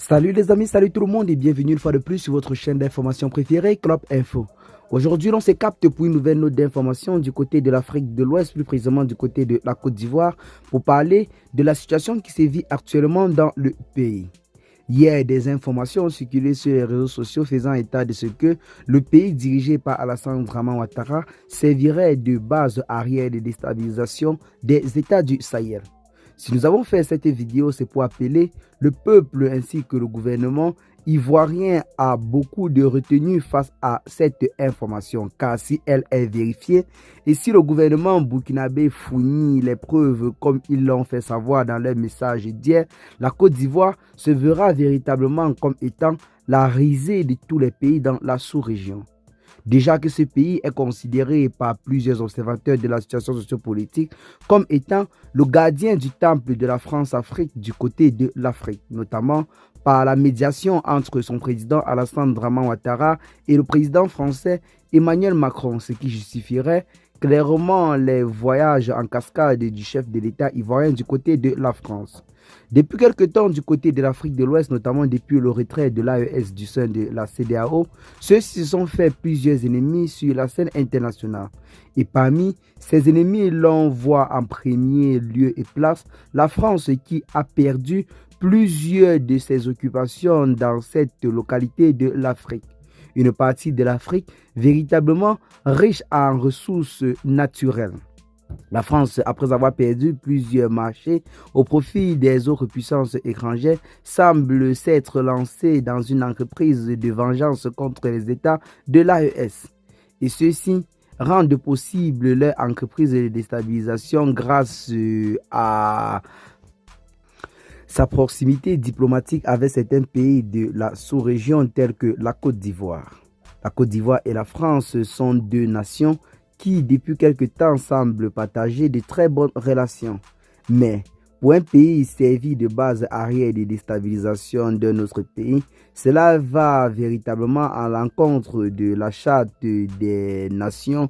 Salut les amis, salut tout le monde et bienvenue une fois de plus sur votre chaîne d'information préférée, Club Info. Aujourd'hui, on se capte pour une nouvelle note d'information du côté de l'Afrique de l'Ouest, plus précisément du côté de la Côte d'Ivoire, pour parler de la situation qui se vit actuellement dans le pays. Hier, des informations ont circulé sur les réseaux sociaux faisant état de ce que le pays dirigé par Alassane Dramane Ouattara servirait de base arrière de déstabilisation des États du Sahel. Si nous avons fait cette vidéo, c'est pour appeler le peuple ainsi que le gouvernement ivoirien à beaucoup de retenue face à cette information, car si elle est vérifiée et si le gouvernement burkinabé fournit les preuves comme ils l'ont fait savoir dans leur message d'hier, la Côte d'Ivoire se verra véritablement comme étant la risée de tous les pays dans la sous-région. Déjà que ce pays est considéré par plusieurs observateurs de la situation sociopolitique comme étant le gardien du temple de la France-Afrique du côté de l'Afrique, notamment par la médiation entre son président Alassane Dramane Ouattara et le président français Emmanuel Macron, ce qui justifierait clairement les voyages en cascade du chef de l'État ivoirien du côté de la France. Depuis quelque temps, du côté de l'Afrique de l'Ouest, notamment depuis le retrait de l'AES du sein de la CEDEAO, ceux-ci se sont fait plusieurs ennemis sur la scène internationale. Et parmi ces ennemis, l'on voit en premier lieu et place la France qui a perdu plusieurs de ses occupations dans cette localité de l'Afrique. Une partie de l'Afrique véritablement riche en ressources naturelles. La France, après avoir perdu plusieurs marchés au profit des autres puissances étrangères, semble s'être lancée dans une entreprise de vengeance contre les États de l'AES. Et ceux-ci rendent possible leur entreprise de déstabilisation grâce à sa proximité diplomatique avec certains pays de la sous-région tels que la Côte d'Ivoire. La Côte d'Ivoire et la France sont deux nations qui, depuis quelque temps, semblent partager de très bonnes relations. Mais pour un pays servi de base arrière de déstabilisation d'un autre pays, cela va véritablement à l'encontre de la Charte des Nations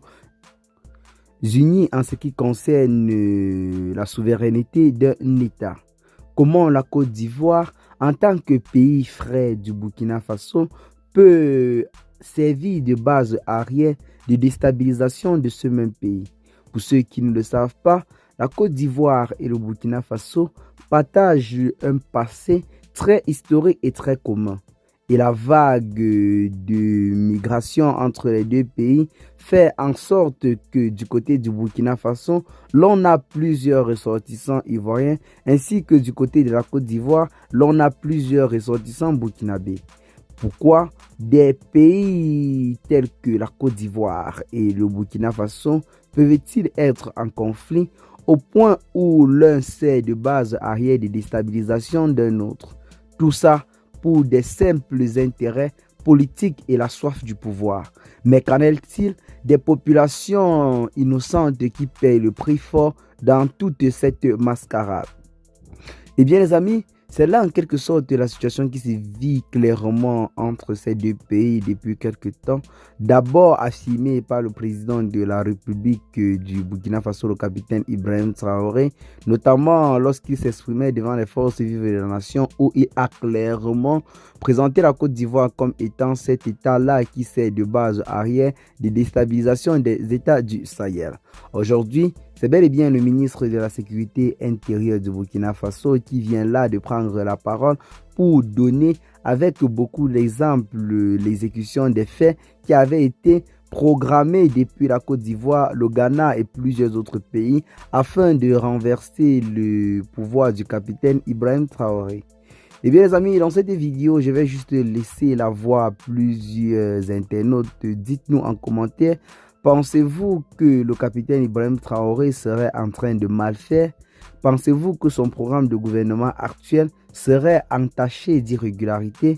Unies en ce qui concerne la souveraineté d'un État. Comment la Côte d'Ivoire, en tant que pays frère du Burkina Faso, peut servir de base arrière de déstabilisation de ce même pays. Pour ceux qui ne le savent pas, la Côte d'Ivoire et le Burkina Faso partagent un passé très historique et très commun. Et la vague de migration entre les deux pays fait en sorte que du côté du Burkina Faso, l'on a plusieurs ressortissants ivoiriens, ainsi que du côté de la Côte d'Ivoire, l'on a plusieurs ressortissants burkinabés. Pourquoi des pays tels que la Côte d'Ivoire et le Burkina Faso peuvent-ils être en conflit au point où l'un sert de base arrière de déstabilisation d'un autre? Tout ça pour des simples intérêts politiques et la soif du pouvoir. Mais qu'en est-il des populations innocentes qui payent le prix fort dans toute cette mascarade? Eh bien les amis, c'est là en quelque sorte la situation qui se vit clairement entre ces deux pays depuis quelque temps. D'abord affirmée par le président de la République du Burkina Faso, le capitaine Ibrahim Traoré, notamment lorsqu'il s'exprimait devant les forces vives de la nation où il a clairement présenté la Côte d'Ivoire comme étant cet état-là qui sert de base arrière de déstabilisation des États du Sahel. Aujourd'hui, c'est bel et bien le ministre de la Sécurité intérieure du Burkina Faso qui vient là de prendre la parole pour donner avec beaucoup d'exemples l'exécution des faits qui avaient été programmés depuis la Côte d'Ivoire, le Ghana et plusieurs autres pays afin de renverser le pouvoir du capitaine Ibrahim Traoré. Eh bien les amis, dans cette vidéo, je vais juste laisser la voix à plusieurs internautes. Dites-nous en commentaire. Pensez-vous que le capitaine Ibrahim Traoré serait en train de mal faire? Pensez-vous que son programme de gouvernement actuel serait entaché d'irrégularités?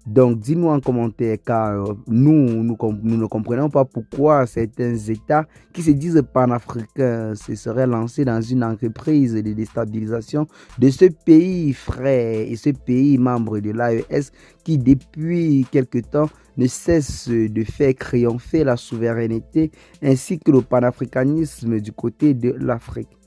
Donc, dis-nous en commentaire, car nous ne comprenons pas pourquoi certains États qui se disent panafricains se seraient lancés dans une entreprise de déstabilisation de ce pays frère et ce pays membre de l'AES qui, depuis quelque temps, ne cesse de faire triompher la souveraineté ainsi que le panafricanisme du côté de l'Afrique.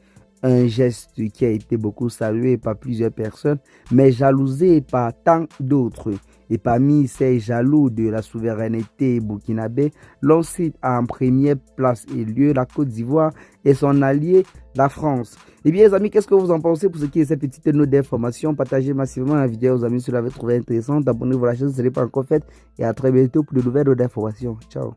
un geste qui a été beaucoup salué par plusieurs personnes, mais jalousé par tant d'autres. Et parmi ces jaloux de la souveraineté burkinabé, l'on cite en première place et lieu la Côte d'Ivoire et son allié, la France. Eh bien, les amis, qu'est-ce que vous en pensez pour ce qui est de cette petite note d'information? Partagez massivement la vidéo aux amis si vous l'avez trouvé intéressante. Abonnez-vous à la chaîne si ce n'est pas encore fait. Et à très bientôt pour de nouvelles notes d'information. Ciao.